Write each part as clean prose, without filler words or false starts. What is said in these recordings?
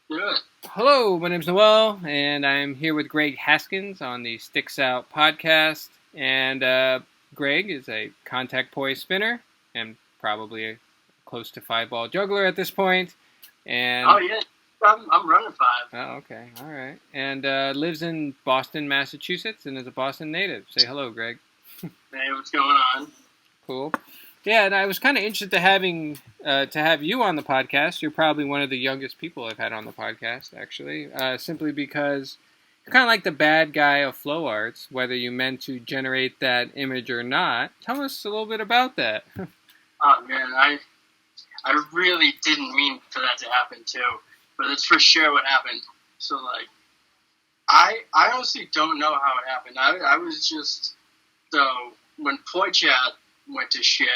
Do it. Hello, my name's Noel, and I'm here with Greg Haskins on the Sticks Out podcast. And Greg is a contact poise spinner and probably a close to 5-ball juggler at this point. Oh And yeah, I'm running 5. okay, all right. And lives in Boston, Massachusetts, and is a Boston native. Say hello, Greg. Hey, what's going on? Cool. Yeah, and I was kind of interested to have you on the podcast. You're probably one of the youngest people I've had on the podcast, actually, simply because you're kind of like the bad guy of flow arts, whether you meant to generate that image or not. Tell us a little bit about that. Oh man, I really didn't mean for that to happen too, but it's for sure what happened. So like, I honestly don't know how it happened. I was just so when Ploy Chat went to shit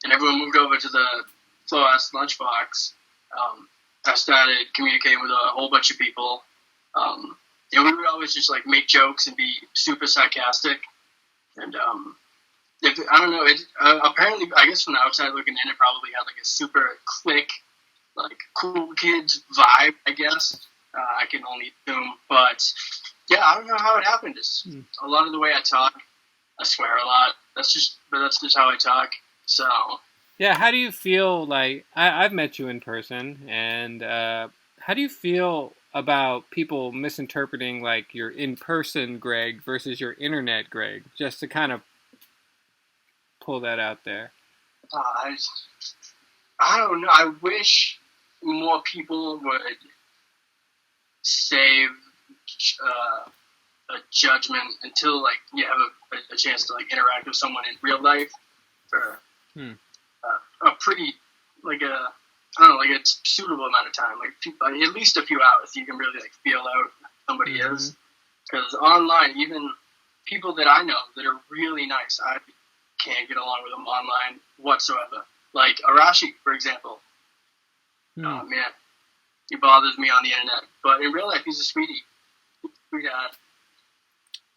and everyone moved over to the Flow Ass Lunchbox, I started communicating with a whole bunch of people. And we would always just like make jokes and be super sarcastic. And I don't know, apparently, I guess from the outside looking in, it probably had like a super click, like cool kids vibe, I guess. I can only assume. But yeah, I don't know how it happened. It's a lot of the way I talk. I swear a lot. But that's just how I talk. So Yeah, how do you feel like I've met you in person, and how do you feel about people misinterpreting like your in-person Greg versus your internet Greg? Just to kind of pull that out there. uh, I, I don't know. I wish more people would save a judgment until like you have a chance to like interact with someone in real life for Hmm. a pretty like a I don't know like a suitable amount of time, like at least a few hours. You can really like feel out who somebody is, because online, even people that I know that are really nice, I can't get along with them online whatsoever. Like Arashi, for example. Oh man, he bothers me on the internet, but in real life, he's a sweetie. Sweetheart.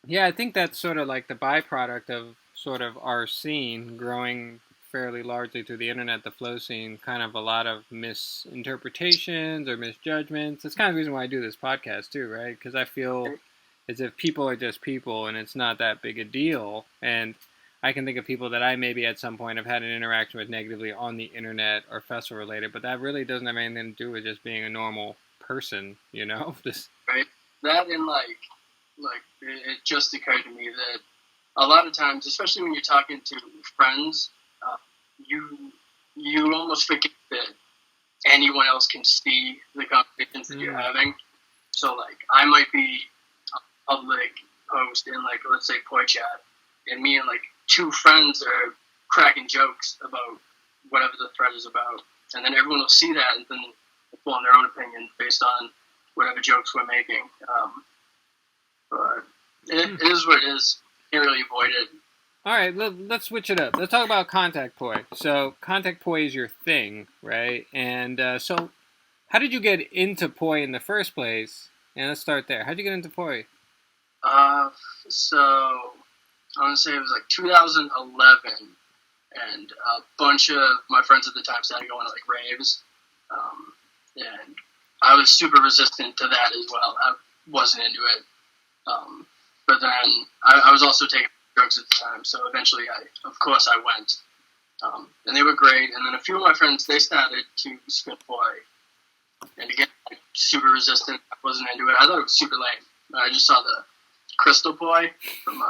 Yeah, I think that's sort of like the byproduct of sort of our scene growing fairly largely through the internet, the flow scene, kind of a lot of misinterpretations or misjudgments. It's kind of the reason why I do this podcast too, right? Because I feel as if people are just people and it's not that big a deal. And I can think of people that I maybe at some point have had an interaction with negatively on the internet or festival related, but that really doesn't have anything to do with just being a normal person, you know? Just Right? That and like it just occurred to me that a lot of times, especially when you're talking to friends, uh, you you almost forget that anyone else can see the conversations that you're having. So like I might be a public post in like let's say Poi Chat, and me and like two friends are cracking jokes about whatever the thread is about, and then everyone will see that and then form their own opinion based on whatever jokes we're making. But it is what it is. Can't really avoid it. all right, let's switch it up. Let's talk about contact poi. So, contact poi is your thing, right? And so, how did you get into poi in the first place? And let's start there. How did you get into poi? Uh, so I want to say it was like 2011, and a bunch of my friends at the time started going to like raves, and I was super resistant to that as well. I wasn't into it, but then I was also taking drugs at the time, so eventually of course, I went, and they were great. And then a few of my friends they started to spin boy, and again, like, super resistant. I wasn't into it. I thought it was super lame. I just saw the Crystal Boy from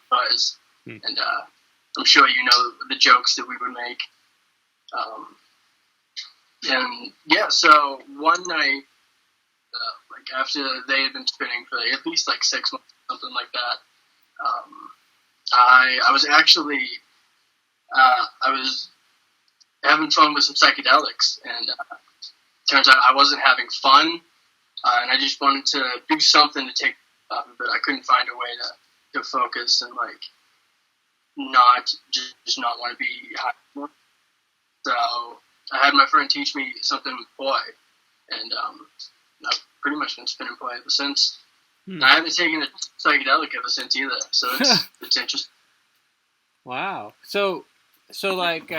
Buzz, and I'm sure you know the jokes that we would make. And yeah, so one night, like after they had been spinning for at least like 6 months, something like that, I was actually I was having fun with some psychedelics, and turns out I wasn't having fun, and I just wanted to do something to take off of it. I couldn't find a way to focus and like not just not want to be high. So I had my friend teach me something with poi, and I've pretty much been spinning poi ever since. And I haven't taken a psychedelic ever since either, so it's interesting. Wow. So like,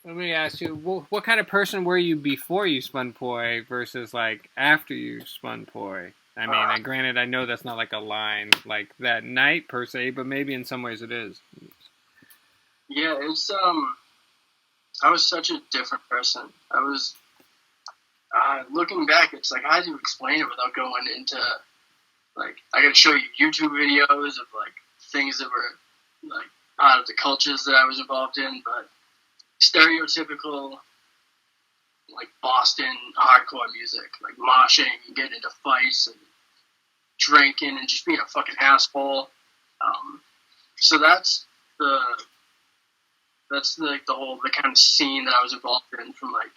let me ask you, what kind of person were you before you spun poi versus like after you spun poi? I mean, granted, I know that's not like a line like that night per se, but maybe in some ways it is. Yeah, it's I was such a different person. I was looking back, it's like how do you explain it without going into like I gotta show you YouTube videos of like things that were like out of the cultures that I was involved in, but stereotypical like Boston hardcore music, like moshing and getting into fights and drinking and just being a fucking asshole. So that's like the kind of scene that I was involved in from like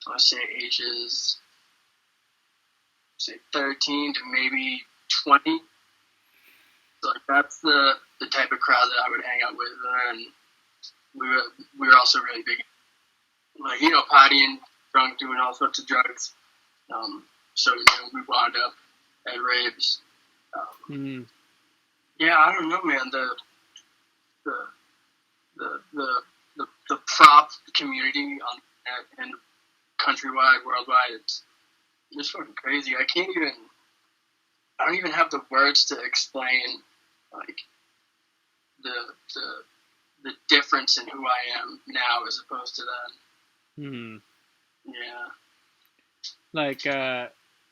I would say ages 13 to maybe 20. So like that's the type of crowd that I would hang out with, and we were also really big, like partying, drunk, doing all sorts of drugs. So we wound up at raves. Yeah, I don't know, man. The prop community on and countrywide, worldwide, it's just fucking crazy. I don't even have the words to explain like the difference in who I am now as opposed to then. Yeah. Like,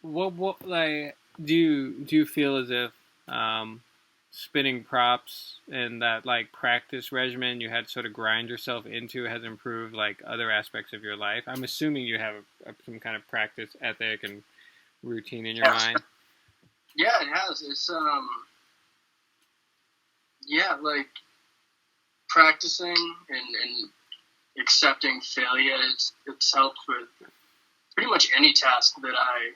what like do you feel as if spinning props and that like practice regimen you had to sort of grind yourself into has improved like other aspects of your life? I'm assuming you have some kind of practice ethic and routine in your mind. Yeah, it has. It's like practicing and accepting failure. It's helped with pretty much any task that I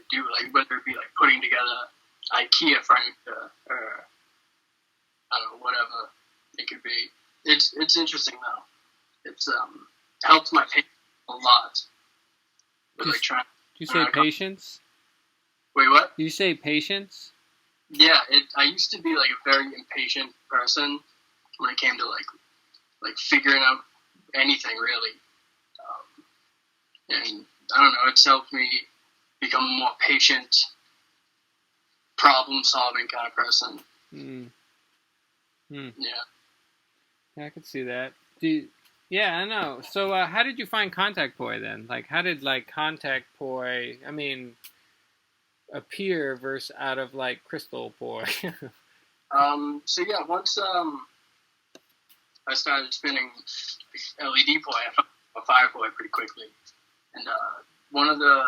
do, like whether it be like putting together IKEA furniture or I don't know, whatever it could be. It's interesting though. It's helped my patience a lot. With, like, trying. Did you say patience? Wait, what? Did you say patience? Yeah, I used to be like a very impatient person when it came to like figuring out anything really, and I don't know. It's helped me become a more patient, problem-solving kind of person. Yeah, I could see that. Yeah, I know. So, how did you find contact poi then? Like, how did like contact poi? I mean, appear versus out of like crystal poi. So yeah, once I started spinning LED poi, I found a fire poi pretty quickly, and one of the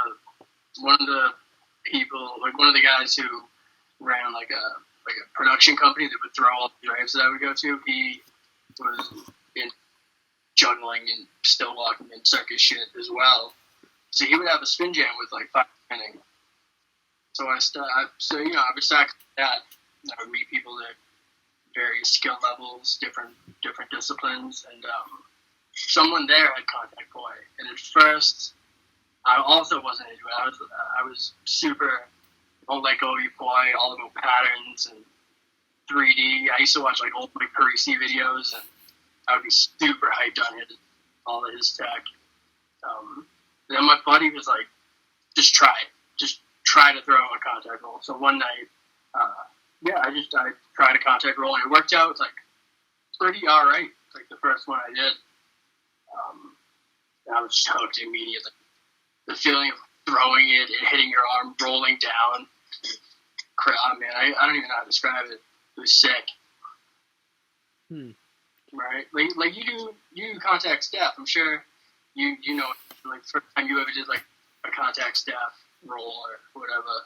people, like one of the guys who ran like a production company that would throw all the raves that I would go to, he was in juggling and still walking and circus shit as well. So he would have a spin jam with like 5 spinning. So I would start that. I would meet people at various skill levels, different disciplines, and someone there had contact poi. And at first, I also wasn't into it. I was super don't let go of your poi, all about patterns and 3D. I used to watch like old Mike Parisi videos, and I would be super hyped on all of his tech. Then my buddy was like, just try it. Just try to throw a contact roll. So one night, I tried a contact roll, and it worked out like pretty all right. Like the first one I did. I was hooked immediately. The feeling of throwing it and hitting your arm, rolling down. Man, I don't even know how to describe it. It was sick. Right? Like you do contact staff. I'm sure you know, like first time you ever did like a contact staff roll or whatever.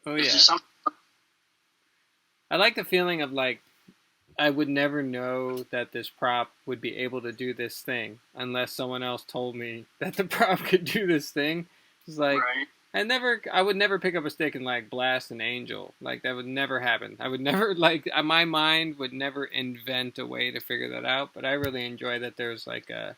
Oh yeah. I like the feeling of like I would never know that this prop would be able to do this thing unless someone else told me that the prop could do this thing. It's like right. I would never pick up a stick and like blast an angel. Like that would never happen. I would never my mind would never invent a way to figure that out. But I really enjoy that there's like a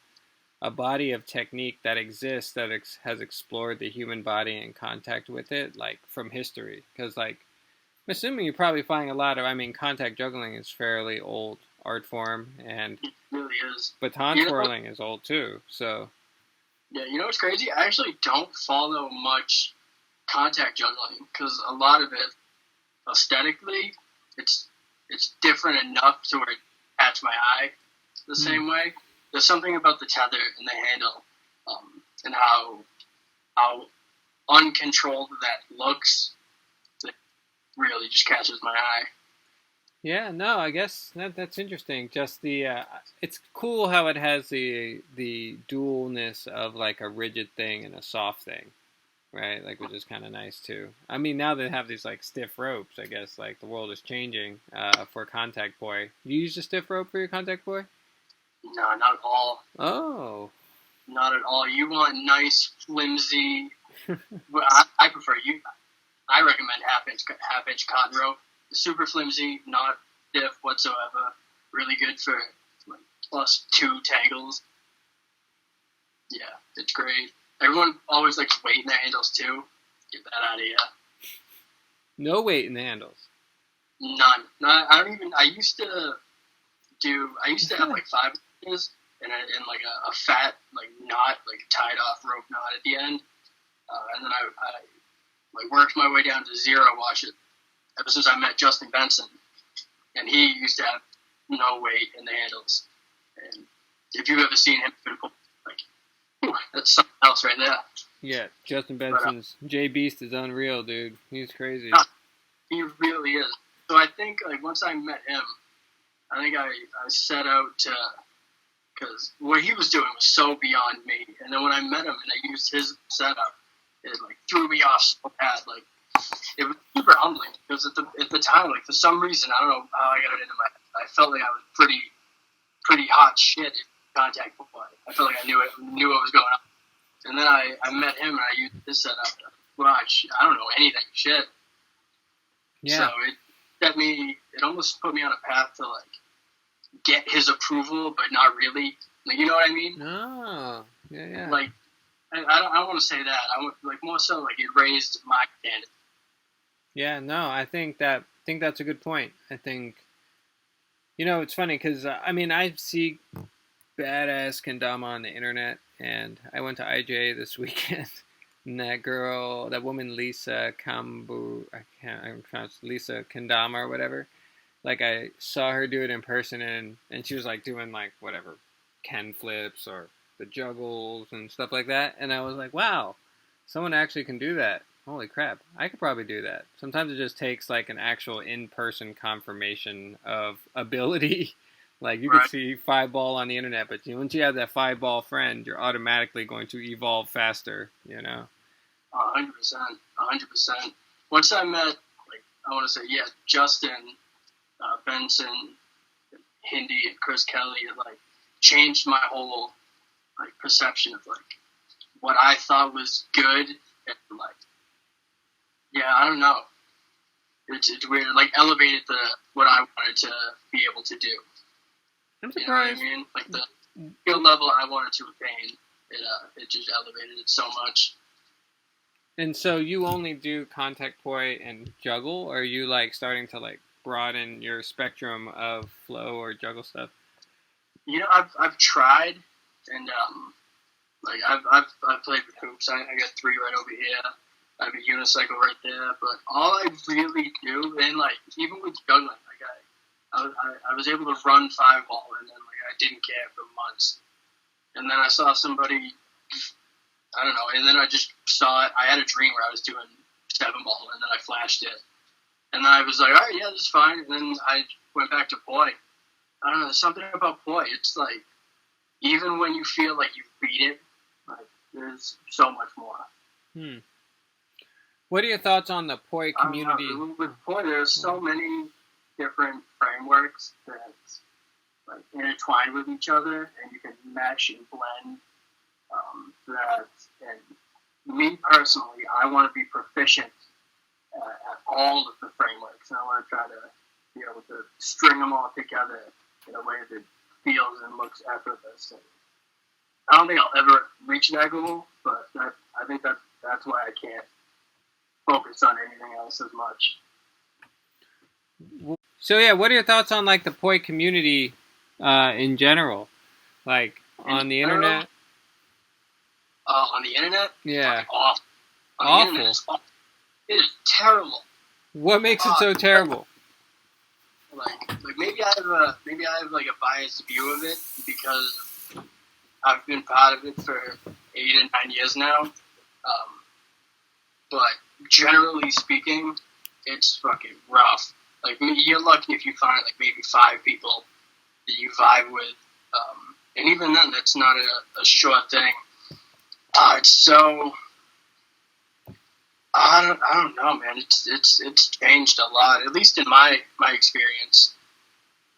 body of technique that exists that has explored the human body in contact with it, like from history. Because like I'm assuming you're probably finding a lot of. I mean, contact juggling is fairly old art form, and It really is. baton twirling is old too. So yeah, you know what's crazy? I actually don't follow much contact juggling because a lot of it aesthetically, it's different enough to where it catch my eye the same way. There's something about the tether and the handle, and how uncontrolled that looks that really just catches my eye. yeah, no, I guess that's interesting. Just the it's cool how it has the dualness of like a rigid thing and a soft thing, right? Like, which is kind of nice too. I mean, now they have these like stiff ropes. I guess like the world is changing for contact boy. You use a stiff rope for your contact boy? No, not at all. Oh, Not at all. You want nice, flimsy. Well, I prefer you. I recommend half inch cotton rope. Super flimsy, not stiff whatsoever. Really good for like +2 tangles. Yeah, it's great. Everyone always likes weight in their handles too. Get that out of here. no weight in the handles. None. Not. I don't even. I used to have like 5 inches and like a fat like knot, like a tied off rope knot at the end, and then I like worked my way down to 0 wash it ever since I met Justin Benson, and he used to have no weight in the handles. And if you've ever seen him, like, whew, that's something else right there. Yeah, Justin Benson's J Beast is unreal, dude. He's crazy. He really is. So I think like once I met him, I think I set out to, because what he was doing was so beyond me. And then when I met him and I used his setup, it like threw me off so bad. Like, it was super humbling because at the time, like for some reason, I don't know how I got it into my head. I felt like I was pretty hot shit in contact boy. I felt like I knew what was going on. And then I met him and I used his setup. Well, I don't know anything, shit. Yeah. So it almost put me on a path to like get his approval, but not really. Like, you know what I mean? Oh, yeah. Like, I don't want to say that. I want like more so like it raised my standard. Yeah, no, I think that's a good point. I think, it's funny because I mean I see badass kendama on the internet, and I went to IJ this weekend, and that woman Lisa Kambu, I'm pronounced Lisa Kendama or whatever. Like I saw her do it in person, and she was like doing like whatever Ken flips or the juggles and stuff like that, and I was like, wow, someone actually can do that. Holy crap, I could probably do that. Sometimes it just takes like an actual in-person confirmation of ability. Like you could see 5-ball on the internet, but once you have that 5-ball friend, you're automatically going to evolve faster, 100%. Once I met, like, I want to say, Justin, Benson, Hindi, and Chris Kelly, it like changed my whole like perception of like what I thought was good, and like, I don't know. It's weird. Like elevated what I wanted to be able to do. I'm surprised. You know what I mean? Like the skill level I wanted to retain, it just elevated it so much. And so you only do contact poi and juggle, or are you like starting to like broaden your spectrum of flow or juggle stuff? I've tried, and like I've played with hoops. I got 3 right over here. I have a unicycle right there. But all I really do, and like even with juggling, like I was able to run 5-ball, and then like I didn't care for months. And then I saw somebody, I don't know, and then I just saw it. I had a dream where I was doing 7-ball, and then I flashed it. And then I was like, all right, yeah, that's fine. And then I went back to poi. I don't know, there's something about poi. It's like, even when you feel like you beat it, like there's so much more. What are your thoughts on the poi community? With poi, there's so many different frameworks that like intertwine with each other, and you can mesh and blend. And me personally, I want to be proficient at all of the frameworks, and I want to try to be able to string them all together in a way that feels and looks effortless. And I don't think I'll ever reach that goal, but I think that's why I can't focus on anything else as much. So yeah, what are your thoughts on like the poi community in general, like on the internet? On the internet, Yeah, fucking awful. On the internet, awful. it's awful. It is terrible. What makes it so terrible? Like maybe I have like a biased view of it because I've been part of it for 8 and 9 years now. But generally speaking, it's fucking rough. Like you're lucky if you find like maybe 5 people that you vibe with, and even then, that's not a sure thing. It's so I don't know, man. It's changed a lot, at least in my experience.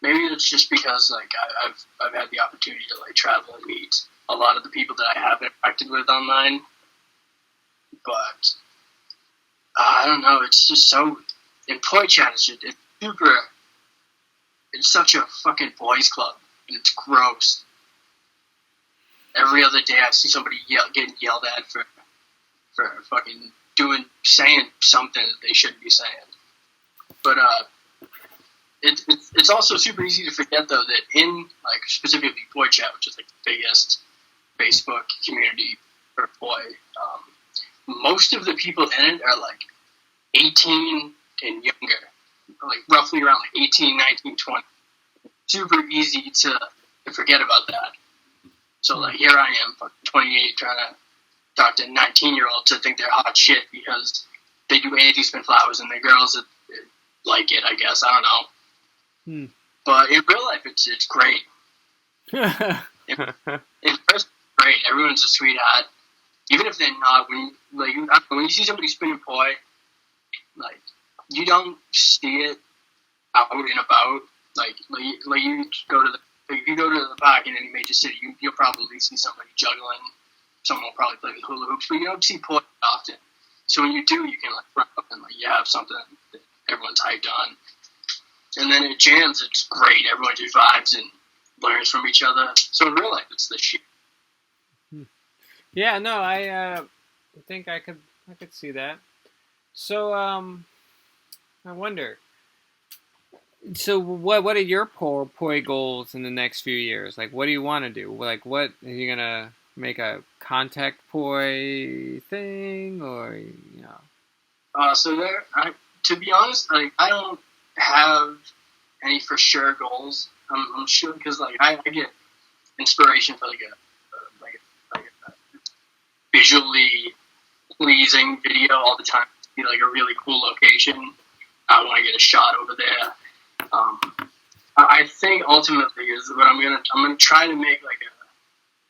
Maybe it's just because like I've had the opportunity to like travel and meet a lot of the people that I have interacted with online, but I don't know. It's just so in poi chat. It's super. It's such a fucking boys club, and it's gross. Every other day, I see somebody getting yelled at for fucking saying something that they shouldn't be saying. But it's also super easy to forget though that in like specifically poi chat, which is like the biggest Facebook community for poi, most of the people in it are like 18 and younger, like roughly around like 18, 19, 20. Super easy to forget about that. So like here I am, fucking 28, trying to talk to 19-year-olds to think they're hot shit because they do anti-spin flowers and the girls that like it, I guess. I don't know. But in real life, it's great. in person, it's great. Everyone's a sweetheart. Even if they're not, when you see somebody spinning poi, like you don't see it out and about. Like you go to if you go to the park in any major city, you'll probably see somebody juggling. Someone will probably play with hula hoops, but you don't see poi often. So when you do, you can like run up and like you have something that everyone's hyped on. And then at jams, it's great. Everyone just vibes and learns from each other. So in real life, it's the shit. Yeah, no, I think I could see that. So I wonder. So what are your poi goals in the next few years? Like, what do you want to do? Like, what are you gonna make a contact poi thing, or you know? So to be honest, like I don't have any for sure goals. I'm sure because like I get inspiration for like a visually pleasing video all the time. See like a really cool location. I want to get a shot over there. I think ultimately is what I'm gonna try to make like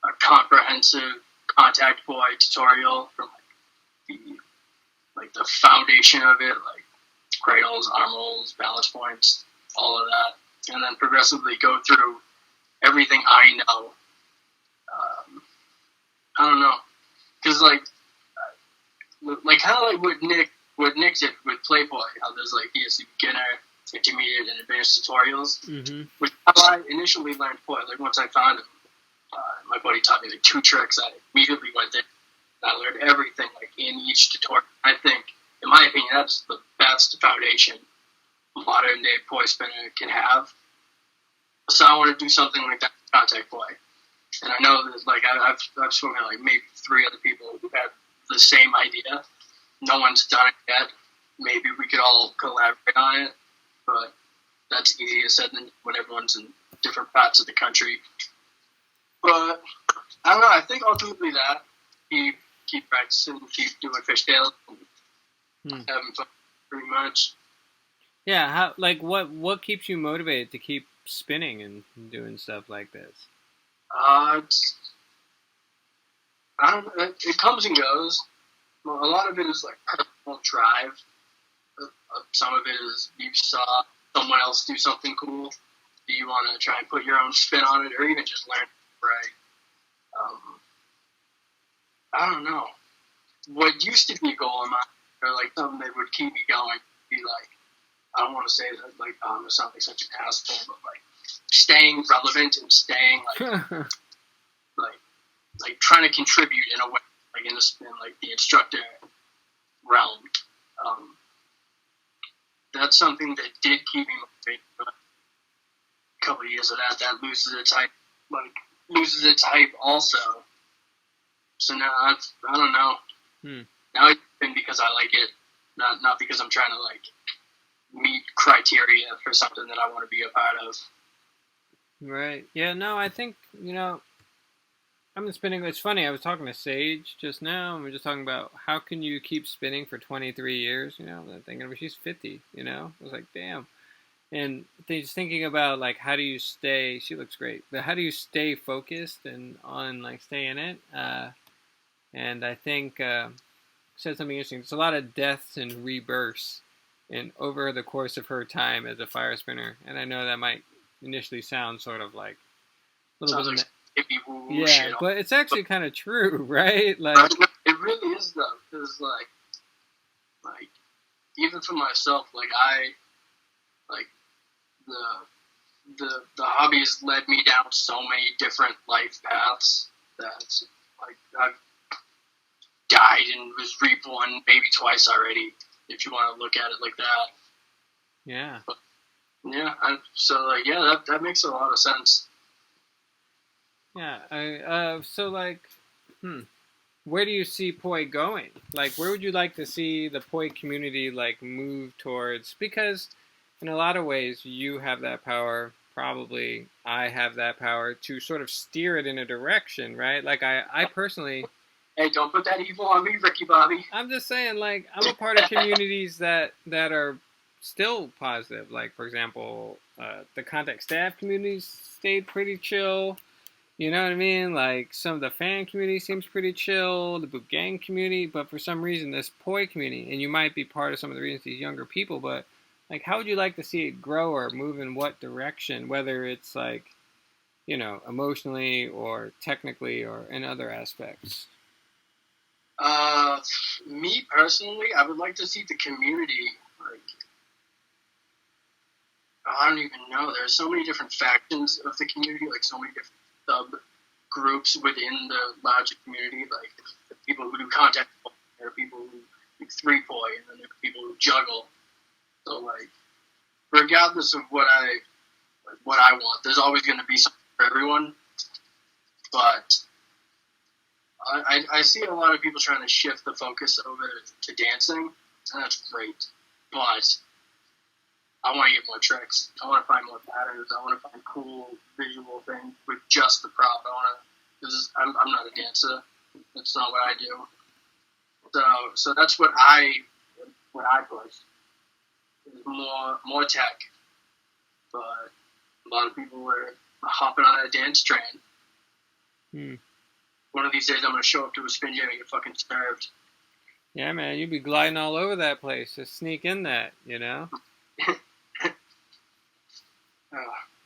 a comprehensive contact poi tutorial from like the foundation of it, like cradles, arm rolls, balance points, all of that, and then progressively go through everything I know. I don't know, because like kind of like what Nick did with Playboy, how there's like he has the beginner, intermediate, and advanced tutorials, which how I initially learned poi. Like once I found him, my buddy taught me like 2 tricks. I immediately went there. I learned everything like in each tutorial. I think, in my opinion, that's the best foundation modern day poi spinner can have. So I want to do something like that with contact poi. And I know that like I've spoken to like maybe 3 other people who have the same idea. No one's done it yet. Maybe we could all collaborate on it, but that's easier said than when everyone's in different parts of the country. But I don't know. I think ultimately that keep practicing, keep doing fishtails, having fun, pretty much. Yeah, how like what keeps you motivated to keep spinning and doing stuff like this? I don't know. It comes and goes. Well, a lot of it is like personal drive. Some of it is you saw someone else do something cool. Do you want to try and put your own spin on it, or even just learn right? I don't know. What used to be a goal of mine, or like something that would keep me going, would be like, I don't want to say that like I sound like such an asshole, but like staying relevant and staying like like trying to contribute in a way, like in the spin, like the instructor realm. that's something that did keep me motivated for a couple of years of that. That loses its hype also. So now I don't know. Now it's been because I like it, not because I'm trying to like meet criteria for something that I want to be a part of. Right. Yeah. No, I think I'm spinning. It's funny. I was talking to Sage just now, and we're just talking about how can you keep spinning for 23 years. I'm thinking, well, she's 50. I was like, damn. And just thinking about like how do you stay? She looks great, but how do you stay focused and on like stay in it? And I think said something interesting. There's a lot of deaths and rebirths, and over the course of her time as a fire spinner. And I know that might initially sound sort of like a little bit. Yeah, shit. But it's actually kind of true, right? Like it really is though, because like even for myself, like I like the hobbies led me down so many different life paths that like I've died and was reborn maybe twice already, if you want to look at it like that. Yeah. But, yeah. That makes a lot of sense. Yeah. So like, where do you see Poi going? Like, where would you like to see the Poi community like move towards? Because in a lot of ways, you have that power. Probably I have that power to sort of steer it in a direction, right? Like I personally. Hey, don't put that evil on me, Ricky Bobby. I'm just saying, like, I'm a part of communities that are still positive. Like, for example, the contact staff communities stayed pretty chill. You know what I mean? Like, some of the fan community seems pretty chill, the boot gang community, but for some reason, this Poi community, and you might be part of some of the reasons these younger people, but, like, how would you like to see it grow or move in what direction? Whether it's, like, emotionally or technically or in other aspects. Me personally, I would like to see the community, like, I don't even know. There's so many different factions of the community, like so many different sub-groups within the larger community, like the people who do contact, there are people who do 3-poi, and then there are people who juggle. So, like, regardless of what I want, there's always going to be something for everyone, but I see a lot of people trying to shift the focus over to dancing, and that's great. But I want to get more tricks. I want to find more patterns. I want to find cool visual things with just the prop. I'm not a dancer. That's not what I do. So that's what I push. Is more tech. But a lot of people are hopping on that dance train. One of these days, I'm going to show up to a spin jam and get fucking served. Yeah, man, you'd be gliding all over that place. Just sneak in that,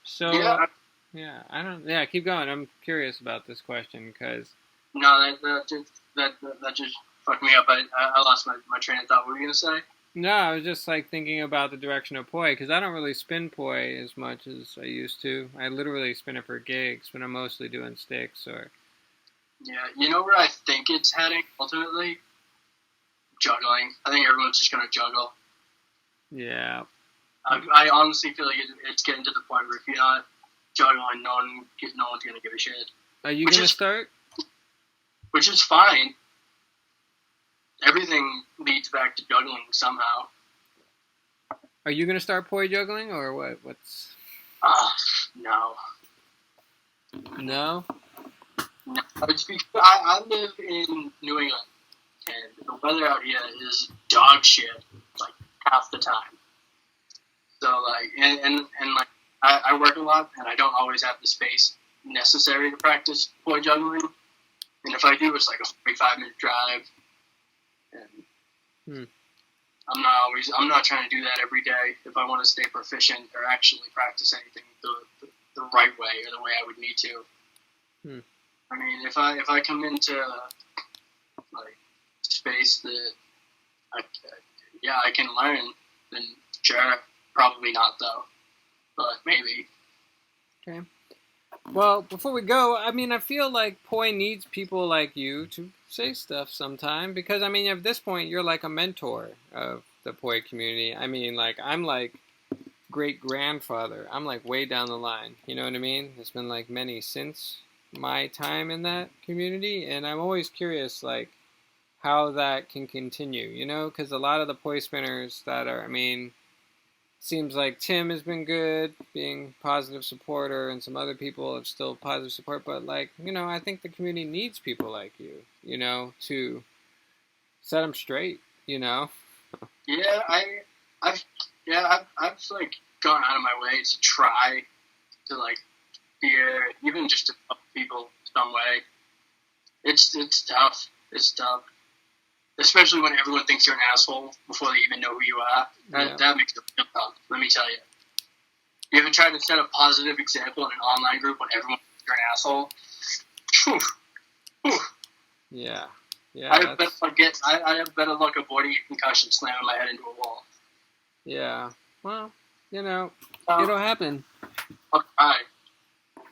So, yeah, keep going. I'm curious about this question because. No, that just fucked me up. I lost my train of thought. What were you going to say? No, I was just like thinking about the direction of Poi because I don't really spin Poi as much as I used to. I literally spin it for gigs when I'm mostly doing sticks or. Yeah, you know where I think it's heading ultimately? Juggling. I think everyone's just going to juggle. Yeah. I honestly feel like it's getting to the point where if you're not juggling, no one's going to give a shit. Are you going to start? Which is fine. Everything leads back to juggling somehow. Are you going to start Poi juggling or what? What's? No. No? No, it's because I live in New England, and the weather out here is dog shit, like, half the time. So, like, and like, I work a lot, and I don't always have the space necessary to practice Poi juggling. And if I do, it's like a 45-minute drive. And I'm not trying to do that every day if I want to stay proficient or actually practice anything the right way or the way I would need to. I mean, if I come into like space that I can learn, then sure, probably not though, but maybe. Okay. Well, before we go, I mean, I feel like Poi needs people like you to say stuff sometime because, I mean, at this point, you're like a mentor of the Poi community. I mean, like, I'm like great grandfather. I'm like way down the line. You know what I mean? There's been like many since my time in that community, and I'm always curious, like, how that can continue, you know? Because a lot of the Poi spinners that are, I mean, seems like Tim has been good, being positive supporter, and some other people have still positive support. But like, you know, I think the community needs people like you know, to set them straight. You know. Yeah, I've, I've like gone out of my way to try to like be even just to help people some way. It's tough. It's tough, especially when everyone thinks you're an asshole before they even know who you are. That makes it real tough. Let me tell you. You ever tried to set a positive example in an online group when everyone thinks you're an asshole? Whew. Whew. Yeah. Yeah. I have better luck avoiding a concussion slamming my head into a wall. Yeah. Well, you know, it'll happen. I'll try.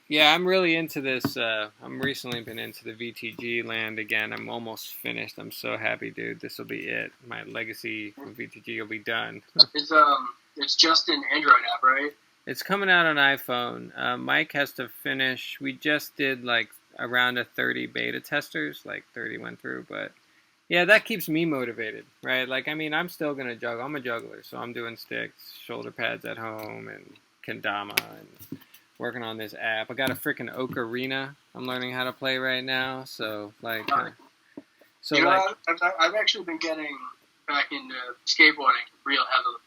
Yeah, I'm really into this. I'm recently been into the VTG land again. I'm almost finished. I'm so happy, dude. This will be it. My legacy from VTG will be done. It's just an Android app, right? It's coming out on iPhone. Mike has to finish. We just did like around 30 beta testers, like 30 went through, but yeah, that keeps me motivated, right? Like, I mean, I'm still gonna juggle. I'm a juggler, so I'm doing sticks, shoulder pads at home, and kendama, and working on this app. I got a freaking ocarina I'm learning how to play right now, so like, you know, I've actually been getting back into skateboarding real heavily.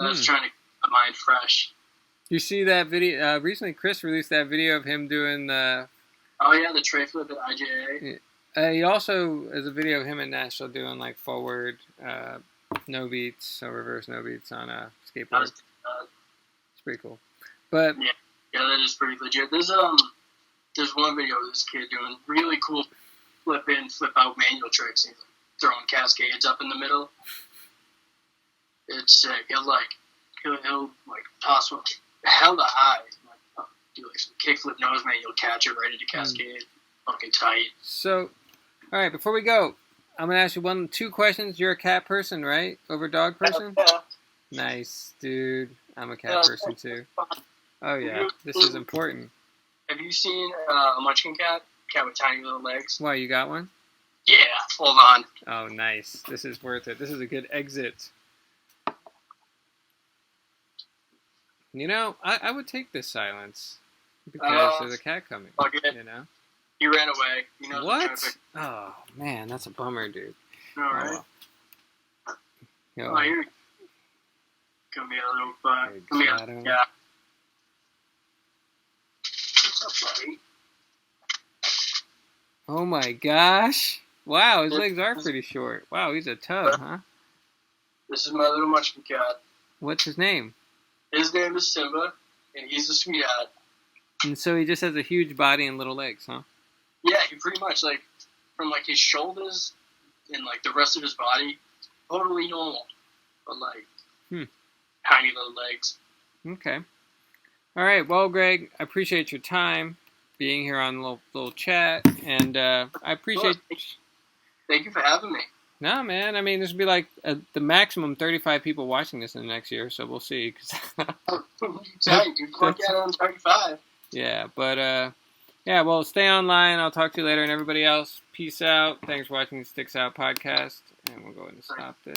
I was trying to keep my mind fresh. You see that video? Recently, Chris released that video of him doing the. Oh yeah, the tray flip at IJA. He also has a video of him and Nashville doing like forward no beats or reverse no beats on a skateboard. It's pretty cool. But yeah, that is pretty legit. There's one video of this kid doing really cool flip in, flip out manual tricks. He's like throwing cascades up in the middle. It's sick. He'll toss one hella high. Do like some kickflip nose manual, catch it right into cascade. Fucking tight. So, all right, before we go, I'm gonna ask you 2 questions. You're a cat person, right? Over dog person? Yeah. Nice, dude. I'm a cat person too. Oh yeah, this is important. Have you seen a Munchkin cat? Cat with tiny little legs. Why, you got one? Yeah. Hold on. Oh, nice. This is worth it. This is a good exit. You know, I would take this silence because there's a cat coming. You know. He ran away. You know what? Oh man, that's a bummer, dude. All right. Oh, here. Come here, little bug. Come here. Yeah. What's up, buddy? Oh my gosh! Wow, his legs are pretty short. Wow, he's a tub, huh? This is my little Munchkin cat. What's his name? His name is Simba, and he's a sweetheart. And so he just has a huge body and little legs, huh? Yeah, he pretty much, like, from, like, his shoulders and, like, the rest of his body, totally normal. But, like, tiny little legs. Okay. All right, well, Greg, I appreciate your time being here on a little chat, and I appreciate... Thank you for having me. No, man, I mean, this will be, like, the maximum 35 people watching this in the next year, so we'll see. Dang, dude, click out on 35. Yeah, but... yeah, well, stay online. I'll talk to you later. And everybody else, peace out. Thanks for watching the Sticks Out podcast. And we'll go ahead and stop this.